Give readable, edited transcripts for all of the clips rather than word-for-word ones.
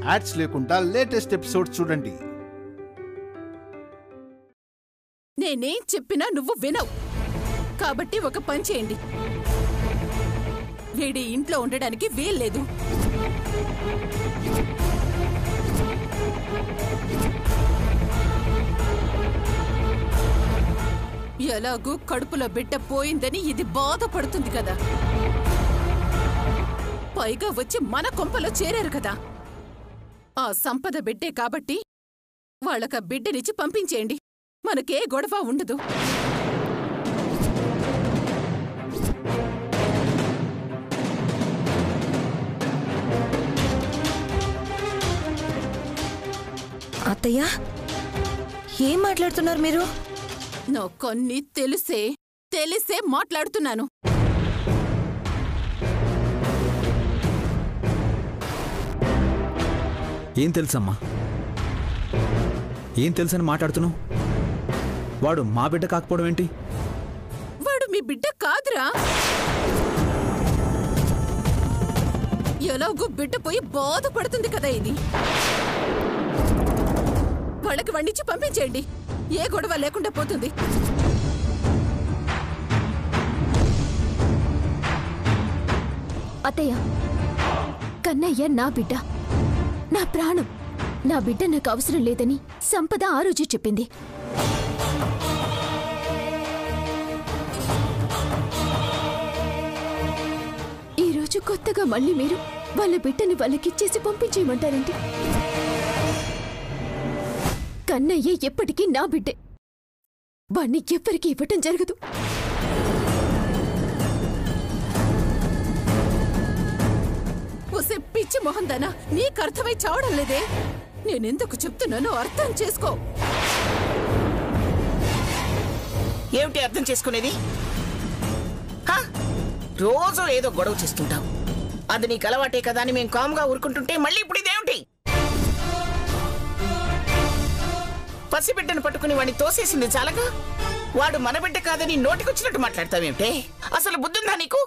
Ads లేకుండా latest episode చూడండి. నేనేం చెప్పినా నువ్వు వినవు కాబట్టి ఒక పని చేయండి. వీడి ఇంట్లో ఉండడానికి వీల్లేదు. ఎలాగూ కడుపులో బిడ్డ పోయిందని ఇది బాధపడుతుంది కదా, పైగా వచ్చి మన కొంపలో చేరారు కదా. ఆ సంపద బిడ్డే కాబట్టి వాళ్ళక బిడ్డనిచ్చి పంపించేయండి. మనకే గొడవ ఉండదు. అత్తయ్య, ఏం మాట్లాడుతున్నారు మీరు? నాకన్నీ తెలిసే మాట్లాడుతున్నాను. ఏం తెలుసమ్మా? ఏం తెలుసని మాట్లాడుతున్నావు? వాడు మా బిడ్డ కాకపోవడం ఏంటి? వాడు మీ బిడ్డ కాదురా. ఎలాగూ బిడ్డ పోయి బాధపడుతుంది కదా. ఇది వాళ్ళకి వండించి పంపించేయండి. ఏ గొడవ లేకుండా పోతుంది. అత్తయ్య, కన్నయ్య నా బిడ్డ, నా ప్రాణం. నా బిడ్డ నాకు అవసరం లేదని సంపద ఆ రోజు చెప్పింది. ఈరోజు కొత్తగా మళ్ళీ మీరు వాళ్ళ బిడ్డని వాళ్ళకిచ్చేసి పంపించేయమంటారేంటి? కన్నయ్య ఎప్పటికీ నా బిడ్డే. వాణ్ణి ఎవ్వరికీ ఇవ్వటం జరగదు. ఒసే పిచ్చి మొహందానా, నీకు అర్థమై చావడం లేదే? నేనెందుకు చెప్తున్నానో అర్థం చేసుకో. ఏమిటి అర్థం చేసుకునేది? రోజు ఏదో గొడవ చేస్తుంటావు. అది నీకు అలవాటే కదా అని మేము కామ్గా ఊరుకుంటుంటే మళ్ళీ ఇప్పుడు ఇదేమిటి? పసిబిడ్డను పట్టుకుని వాడిని తోసేసింది చాలగా వాడు మన బిడ్డ కాదని నోటికొచ్చినట్టు మాట్లాడతావేమిటే? అసలు బుద్ధుందా నీకు?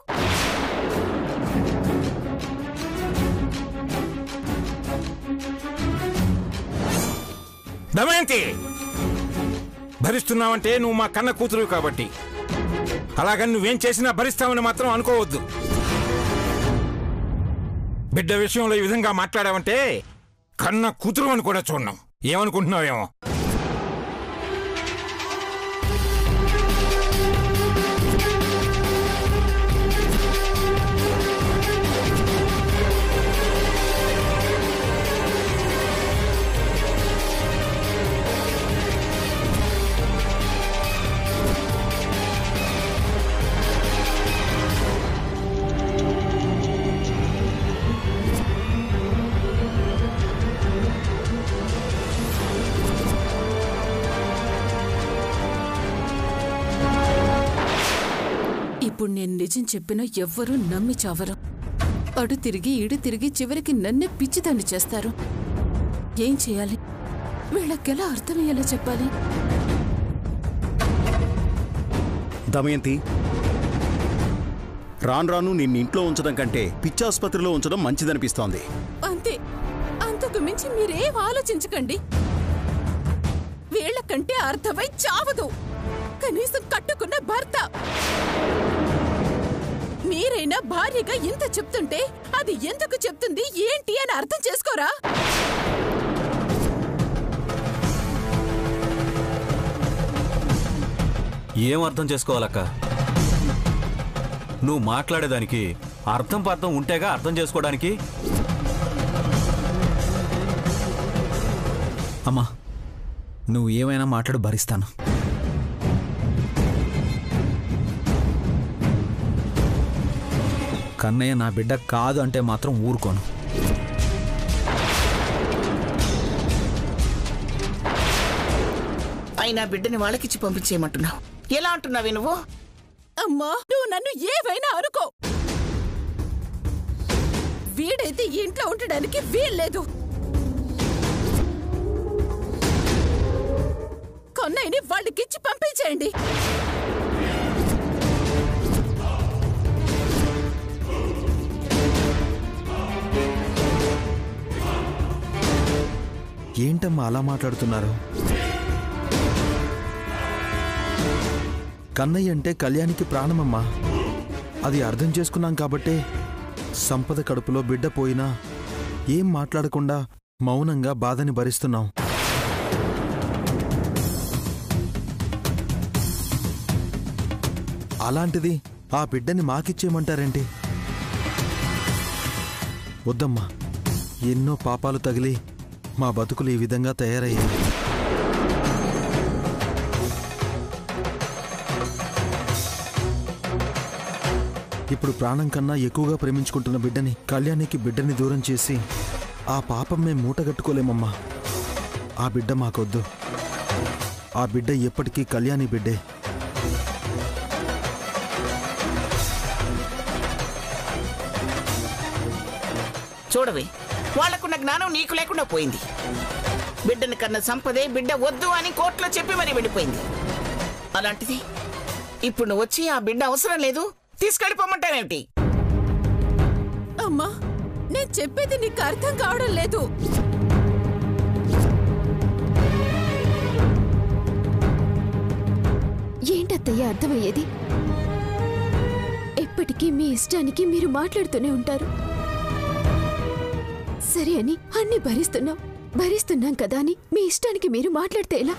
దమయంతి, భరిస్తున్నావంటే నువ్వు మా కన్న కూతురు కాబట్టి. అలాగని నువ్వేం చేసినా భరిస్తావని మాత్రం అనుకోవద్దు. బిడ్డ విషయంలో ఈ విధంగా మాట్లాడావంటే కన్న కూతురు అని కూడా చూడను. ఏమనుకుంటున్నావేమో? ఇప్పుడు నేను నిజం చెప్పినా ఎవ్వరూ నమ్మి చావరు. అడు తిరిగి ఇడు తిరిగి చివరికి నన్నే పిచ్చిదాన్ని చేస్తారు. ఏం చేయాలి? వీళ్ళకెలా అర్థమయ్యేలా చెప్పాలి? దమయంతి, రాను నిన్నింట్లో ఉంచడం కంటే పిచ్చాసుపత్రిలో ఉంచడం మంచిదనిపిస్తోంది. అంతే, అంతకు మించి మీరేం ఆలోచించకండి. వీళ్ళకంటే అర్థమై చావదు. కనీసం కట్టుకున్న భర్త. మీరైనా భార్యగా ఇంత చెప్తుంటే అది ఎందుకు చెప్తుంది ఏంటి అని అర్థం చేసుకోరా? ఏం అర్థం చేసుకోవాలక్క? నువ్వు మాట్లాడేదానికి అర్థం పర్థం ఉంటేగా అర్థం చేసుకోవడానికి. అమ్మా, నువ్వు ఏమైనా మాట్లాడు, భరిస్తాను. కన్నయ్య నా బిడ్డ కాదు అంటే మాత్రం ఊరుకోను. అయినా బిడ్డని వాళ్ళకిచ్చి పంపించేయమంటున్నావు. ఎలా అంటున్నావే నువ్వు? అమ్మా, నువ్వు నన్ను ఏవైనా అనుకో. వీడైతే ఇంట్లో ఉండడానికి వీల్లేదు. కొన్నయ్యని వాళ్ళకిచ్చి పంపించేయండి. ఏంటమ్మా అలా మాట్లాడుతున్నారు? కన్నయ్య అంటే కళ్యాణికి ప్రాణమమ్మా. అది అర్థం చేసుకున్నాం కాబట్టే సంపద కడుపులో బిడ్డ పోయినా ఏం మాట్లాడకుండా మౌనంగా బాధని భరిస్తున్నాం. అలాంటిది ఆ బిడ్డని మాకిచ్చేయమంటారేంటి? వద్దమ్మా, ఎన్నో పాపాలు తగిలి మా బతుకులు ఈ విధంగా తయారయ్యాయి. ఇప్పుడు ప్రాణం కన్నా ఎక్కువగా ప్రేమించుకుంటున్న బిడ్డని, కళ్యాణికి బిడ్డని దూరం చేసి ఆ పాపం మేం మూటగట్టుకోలేమమ్మా. ఆ బిడ్డ మాకొద్దు. ఆ బిడ్డ ఎప్పటికీ కళ్యాణి బిడ్డే. చూడవే, వాళ్లకున్న జ్ఞానం నీకు లేకుండా పోయింది. బిడ్డని కన్న సంపదే బిడ్డ వద్దు అని కోర్టులో చెప్పి మరీ వెళ్ళిపోయింది. అలాంటిది ఇప్పుడు నువ్వు వచ్చి ఆ బిడ్డ అవసరం లేదు తీసుకెళ్ళిపోమంటావేమిటి? అమ్మా, నేను చెప్పేది నీకు అర్థం కావడం లేదు. ఏంటత్తయ్య అర్థమయ్యేది? ఎప్పటికీ మీ ఇష్టానికి మీరు మాట్లాడుతూనే ఉంటారు. సరే అని అన్ని భరిస్తున్నాం కదా అని మీ ఇష్టానికి మీరు మాట్లాడితే ఎలా?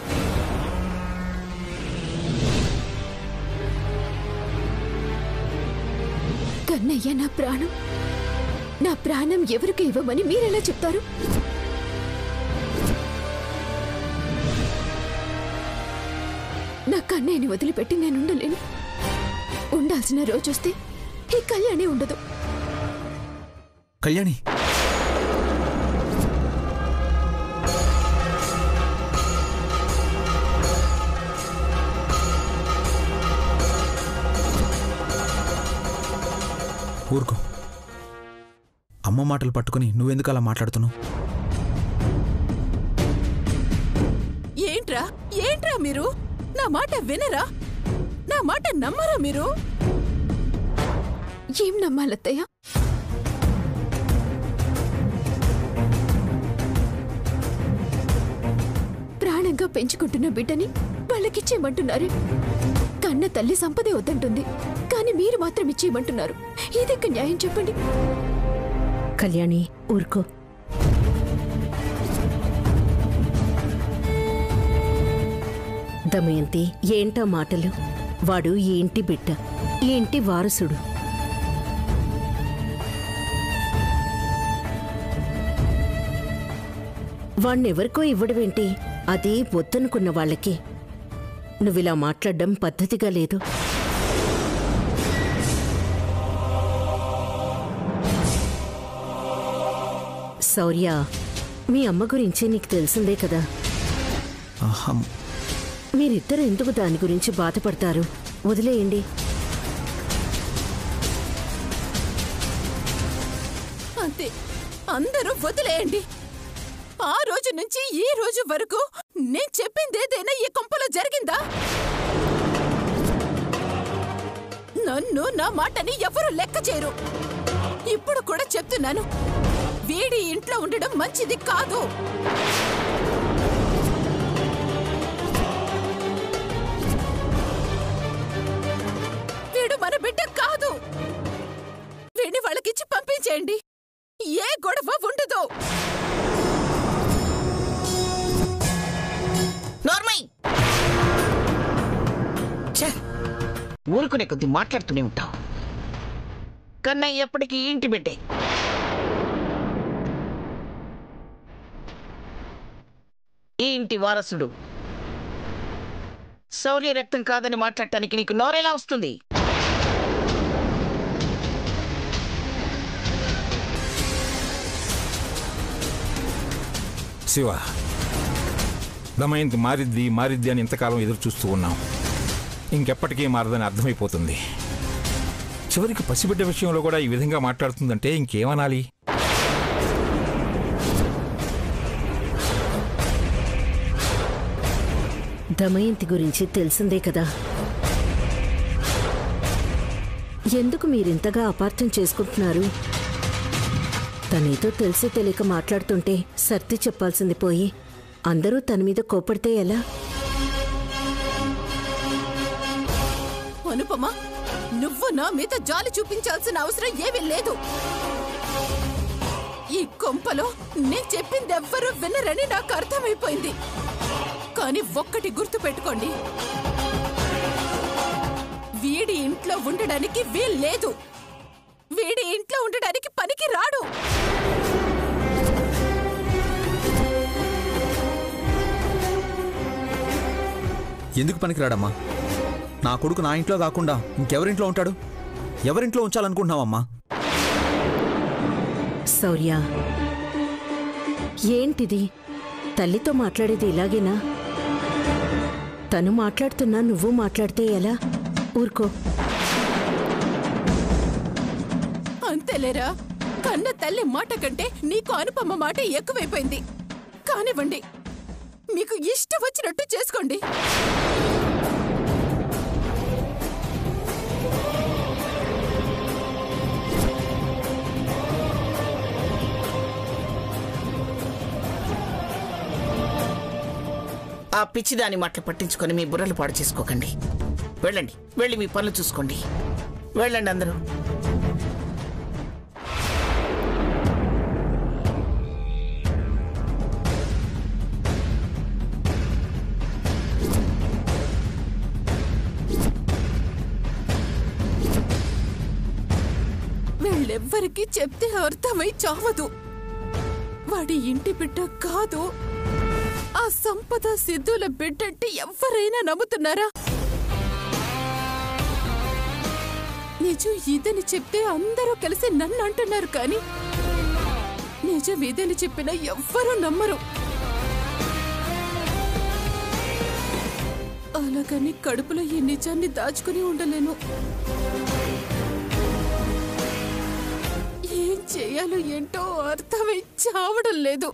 కన్నయ్య నా ప్రాణం ఎవరికి ఇవ్వమని మీరెలా చెప్తారు? నా కన్నయ్యని వదిలిపెట్టి నేను ఉండలేను. ఉండాల్సిన రోజొస్తే ఈ కళ్యాణి ఉండదు. కళ్యాణి, ఊరుకో. అమ్మ మాటలు పట్టుకుని నువ్వెందుకు అలా మాట్లాడుతున్నావు? ఏంట్రా మీరు? నా మాట వినరా? నా మాట నమ్మరా మీరు? ఏం నమ్మాలత్తయ్య? ప్రాణంగా పెంచుకుంటున్న బిడ్డని వాళ్ళకిచ్చేయమంటున్నారు. కన్న తల్లి సంపదే వద్దంటుంది, కానీ మీరు మాత్రం ఇచ్చేయమంటున్నారు. ఇదెక్క న్యాయం చెప్పండి? కళ్యాణి, ఊరుకో. దమయంతి, ఏంటా మాటలు? వాడు ఈ ఇంటి బిడ్డ, ఈ ఇంటి వారసుడు. వాణ్ణెవరికో ఇవ్వడమేంటి? అది వద్దనుకున్న వాళ్ళకి. నువ్విలా మాట్లాడడం పద్ధతిగా లేదు. శౌర్య, మీ అమ్మ గురించి నీకు తెలిసిందే కదా. మీరిద్దరు ఎందుకు దాని గురించి బాధపడతారు? వదిలేయండి. అంతే, అందరూ వదిలేయండి. ఆ రోజు నుంచి ఈ రోజు వరకు నేను చెప్పిందేదైనా ఈ కొంపలో జరిగిందా? నన్ను, నా మాటని ఎవరూ లెక్క చేయరు. ఇప్పుడు కూడా చెప్తున్నాను, వీడి ఇంట్లో ఉండడం మంచిది కాదు. వీడు మన బిడ్డ కాదు. వీడిని వాళ్ళకిచ్చి పంపించేయండి. ఏ గొడవ ఉండదు. ఊరుకునే కొద్ది మాట్లాడుతూనే ఉంటావు. కన్నయ్య ఎప్పటికీ ఇంటి బిడ్డే. ఈ ఇంటి వారసుడు. శౌర్య రక్తం కాదని మాట్లాడటానికి నీకు నోరెలా వస్తుంది? శివ, దమయంతి మారిద్ది అని ఇంతకాలం ఎదురు చూస్తూ ఉన్నాం. ఇంకెప్పటికీ మారదని అర్థమైపోతుంది. చివరికి పసిబిడ్డ విషయంలో కూడా ఈ విధంగా మాట్లాడుతుందంటే ఇంకేమనాలి? దమయంతి గురించి తెలిసిందే కదా. ఎందుకు మీరింతగా అపార్థం చేసుకుంటున్నారు? తనేదో తెలిసి తెలియక మాట్లాడుతుంటే సర్ది చెప్పాల్సింది పోయి అందరూ తన మీద కోపడితే ఎలా? అనుపమ, నువ్వు నా మీద జాలి చూపించాల్సిన అవసరం ఏమీ లేదు. ఈ కొంపలో నేను చెప్పింది ఎవ్వరూ వినరని నాకు అర్థమైపోయింది. కానీ ఒక్కటి గుర్తు పెట్టుకోండి, వీడి ఇంట్లో ఉండడానికి వీల్లేదు. వీడి ఇంట్లో ఉండడానికి పనికి రాడు. ఎందుకు పనికిరాడమ్మా? నా కొడుకు నా ఇంట్లో కాకుండా ఇంకెవరింట్లో ఉంటాడు? ఎవరింట్లో ఉంచాలనుకుంటున్నావమ్మా? శౌర్య, ఏంటిది? తల్లితో మాట్లాడేది ఇలాగేనా? తను మాట్లాడుతున్నా నువ్వు మాట్లాడితే ఎలా? ఊరుకో. అంతేలేరా, కన్న తల్లి మాట కంటే నీకు అనుపమ మాట ఎక్కువైపోయింది. కానివ్వండి, మీకు ఇష్టం వచ్చినట్టు చేసుకోండి. ఆ పిచ్చిదాని మాటలు పట్టించుకొని మీ బుర్రలు పాడు చేసుకోకండి. వెళ్ళండి, వెళ్ళి మీ పనులు చూసుకోండి. వెళ్ళండి అందరూ. వీళ్ళెవ్వరికీ చెప్తే అర్థమై చావదు. వాడి ఇంటి బిడ్డ కాదు, ఆ సంపద సిద్ధుల బిడ్డంటే ఎవరైనా నమ్ముతున్నారా? నిజం ఇదని చెప్తే అందరూ కలిసి నన్ను అంటున్నారు, కానీ నిజం ఇదని చెప్పినా ఎవ్వరూ నమ్మరు. అలాగని కడుపులో ఈ నిజాన్ని దాచుకుని ఉండలేను. ఏం చేయాలో ఏంటో అర్థమై చావడం లేదు.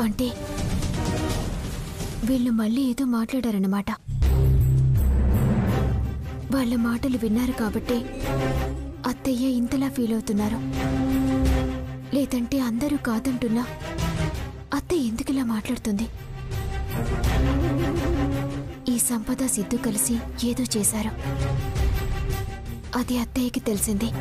అంటే వీళ్ళు మళ్ళీ ఏదో మాట్లాడారన్నమాట. వాళ్ళ మాటలు విన్నారు కాబట్టి అత్తయ్య ఇంతలా ఫీల్ అవుతున్నారు. లేదంటే అందరూ కాదంటున్నా అత్తయ్య ఎందుకిలా మాట్లాడుతుంది? ఈ సంపద సిద్ధు కలిసి ఏదో చేశారు. అది అత్తయ్యకి తెలిసింది.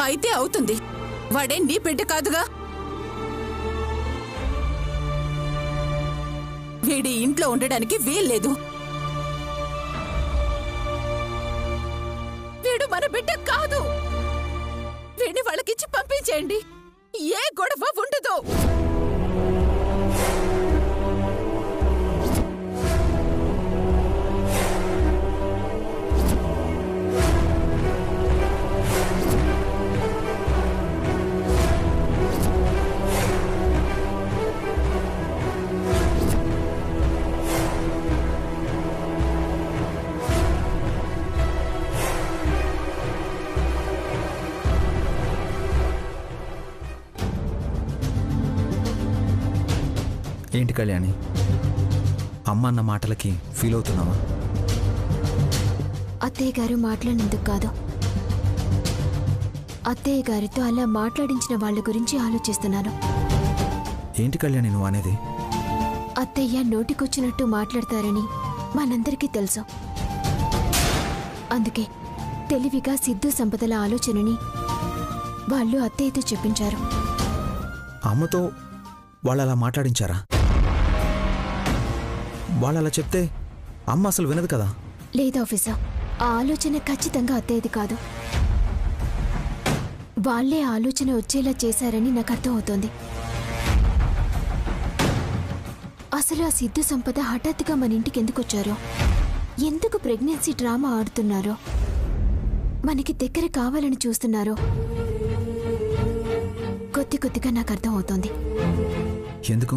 అయితే అవుతుంది. వాడే నీ బిడ్డ కాదుగా. వీడి ఇంట్లో ఉండడానికి వీల్లేదు. వీడు మన బిడ్డ కాదు. వీడిని వాళ్ళకిచ్చి పంపించేయండి. ఏ గొడవ ఉండదు. ఏంటి కళ్యాణి, అమ్మ అన్న మాటలకి ఫీల్ అవుతున్నావా? అత్తయ్య గారు మాట్లాడినందుకు కాదు, అత్తయ్య గారితో అలా మాట్లాడించిన వాళ్ళ గురించి ఆలోచిస్తున్నాను. ఏంటి కళ్యాణి నువ్వు అనేది? అత్తయ్య నోటికొచ్చినట్టు మాట్లాడతారని మనందరికీ తెలుసు. అందుకే తెలివిగా సిద్ధు సంపదల ఆలోచనని వాళ్ళు అత్తయ్యతో చెప్పించారు. అమ్మతో వాళ్ళు అలా మాట్లాడించారా? వాళ్ళు అలా చెప్తే అమ్మ అసలు వినదు కదా. లేదు ఆఫీసర్, ఆ ఆలోచన ఖచ్చితంగా అత్తయ్యది కాదు. వాళ్ళే ఆలోచన వచ్చేలా చేశారని నాకు అర్థమవుతోంది. అసలు ఆ సిద్ధు సంపద హఠాత్తుగా మన ఇంటికి ఎందుకు వచ్చారో, ఎందుకు ప్రెగ్నెన్సీ డ్రామా ఆడుతున్నారో, మనకి దగ్గర కావాలని చూస్తున్నారో కొద్దిగా నాకు అర్థమవుతోంది. ఎందుకు?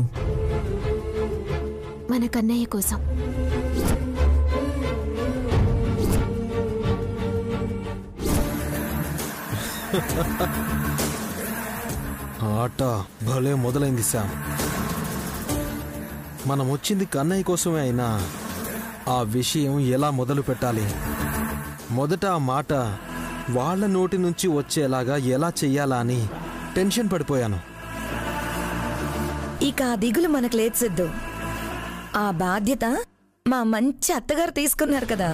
మన కన్నయ్య కోసం. ఆట భలే మొదలైంది శామ్. మనం వచ్చింది కన్నయ్య కోసమే అయినా ఆ విషయం ఎలా మొదలు పెట్టాలి, మొదట ఆ మాట వాళ్ళ నోటి నుంచి వచ్చేలాగా ఎలా చెయ్యాలా అని టెన్షన్ పడిపోయాను. ఇక ఆ దిగులు మనకు లేదు సిద్ధు. ఆ బాధ్యత మా మంచి అత్తగారు తీసుకున్నారు కదా.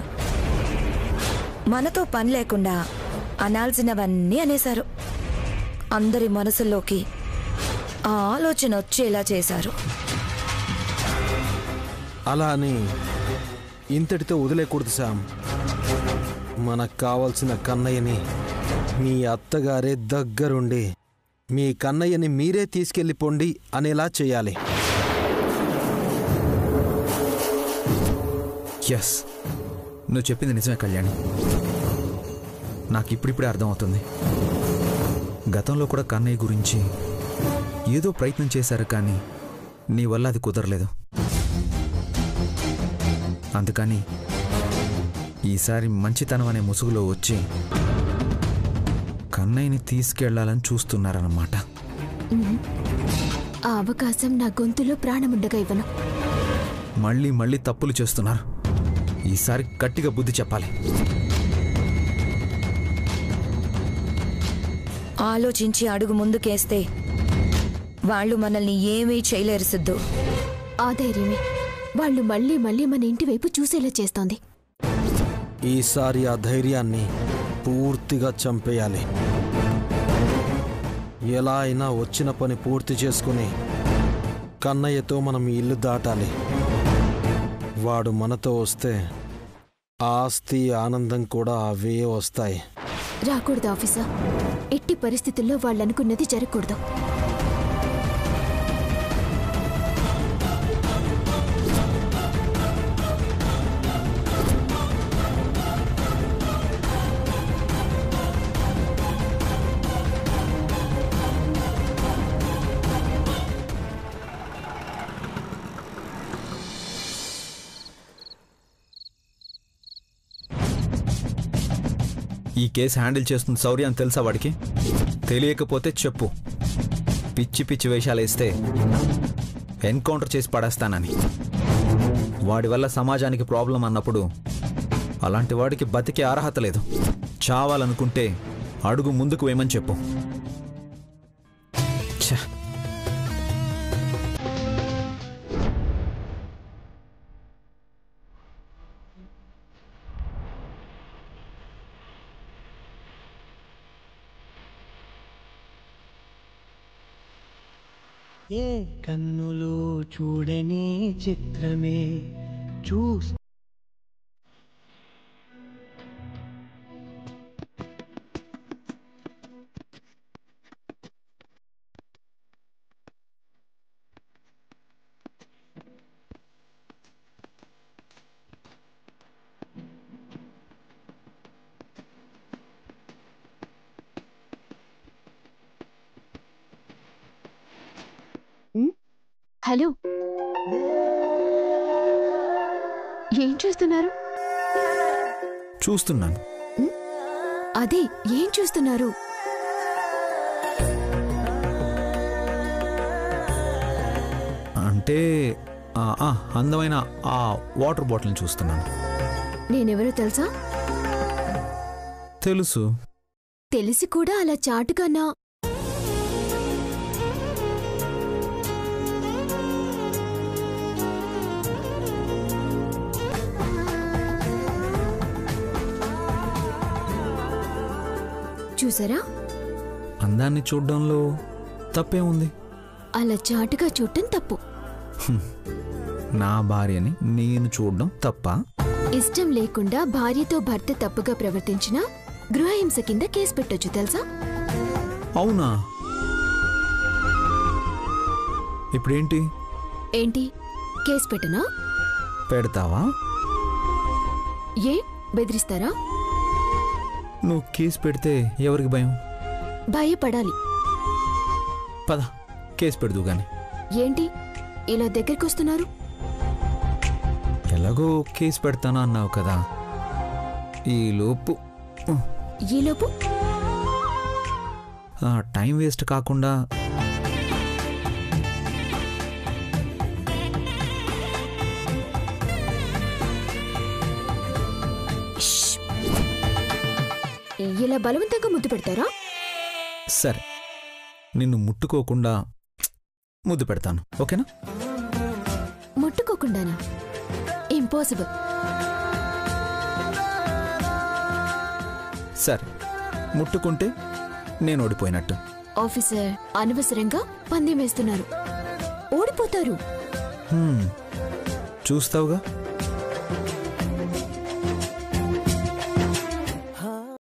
మనతో పని లేకుండా అనాల్సినవన్నీ అనేశారు. అందరి మనసుల్లోకి ఆ ఆలోచన వచ్చేలా చేశారు. అలా అని ఇంతటితో వదిలేకూడదు శామ్. మనకు కావాల్సిన కన్నయ్యని మీ అత్తగారే దగ్గరుండి మీ కన్నయ్యని మీరే తీసుకెళ్ళిపోండి అనేలా చేయాలి. ఎస్, నువ్వు చెప్పింది నిజమే కళ్యాణి. నాకు ఇప్పుడిప్పుడే అర్థమవుతుంది. గతంలో కూడా కన్నయ్య గురించి ఏదో ప్రయత్నం చేశారు, కానీ నీ వల్ల అది కుదరలేదు. అందుకని ఈసారి మంచితనం అనే ముసుగులో వచ్చి కన్నయ్యని తీసుకెళ్లాలని చూస్తున్నారన్నమాట. ఆ అవకాశం నా గొంతులో ప్రాణముండగా ఇవ్వను. మళ్ళీ మళ్ళీ తప్పులు చేస్తున్నారు. ఈసారి గట్టిగా బుద్ధి చెప్పాలి. ఆలోచించి అడుగు ముందుకేస్తే వాళ్ళు మనల్ని ఏమీ చేయలేరు సిద్ధు. ఆ ధైర్యమే వాళ్ళు మళ్ళీ మన ఇంటి వైపు చూసేలా చేస్తోంది. ఈసారి ఆ ధైర్యాన్ని పూర్తిగా చంపేయాలి. ఎలా అయినా వచ్చిన పని పూర్తి చేసుకుని కన్నయ్యతో మనం ఇల్లు దాటాలి. వాడు మనతో వస్తే ఆస్తి ఆనందం కూడా అవే వస్తాయి. రాకూడదు ఆఫీసర్. ఎట్టి పరిస్థితుల్లో వాళ్ళనుకున్నది జరగకూడదు. ఈ కేసు హ్యాండిల్ చేస్తుంది శౌర్య అని తెలుసా వాడికి? తెలియకపోతే చెప్పు. పిచ్చి పిచ్చి వేషాలు వేస్తే ఎన్కౌంటర్ చేసి పడేస్తానని. వాడి వల్ల సమాజానికి ప్రాబ్లం అన్నప్పుడు అలాంటి వాడికి బతికే అర్హత లేదు. చావాలనుకుంటే అడుగు ముందుకు వేయమని చెప్పు. ఏ కన్నులు చూడని చిత్రమే చూస్ హలో, ఏం చూస్తున్నారు? చూస్తున్నాను. అదే ఏం చూస్తున్నారు? అంటే అందమైన ఆ వాటర్ బాటిల్ని చూస్తున్నాను. నేనెవరో తెలుసా? తెలుసు. తెలిసి కూడా అలా చాటుగా నా చూసారా? అందాన్ని చూడడంలో తప్పే ఉంది. అలా చాటుగా చూడటం తప్పు. నా భార్యని నేను చూడడం తప్ప? ఇష్టం లేకుండా భార్యతో భర్త తప్పుగా ప్రవర్తించినా గృహహింస కింద కేసు పెట్టొచ్చు తెలుసా? అవునా? ఇప్పుడేంటి? ఏంటి కేసు పెట్టనా? పెడతావా? ఏ బెదిరిస్తారా? నువ్వు కేసు పెడితే ఎవరికి భయం? భయపడాలి. పద కేసు పెడదు గాని. ఏంటి ఇలా దగ్గరికి వస్తున్నారు? ఎలాగో కేసు పెడతానా అన్నావు కదా, ఈలోపు టైం వేస్ట్ కాకుండా ఇలా బలవంతంగా ముద్దు పెడతారా? సరే, నిన్ను ముట్టుకోకుండా ముద్దు పెడతాను, ఓకేనా? ముట్టుకోకుండానా? ఇంపాసిబుల్. సరే, ముట్టుకుంటే నేను ఓడిపోయినట్టు. ఆఫీసర్ అనవసరంగా పందెం వేస్తున్నారు. ఓడిపోతారు. చూస్తావుగా.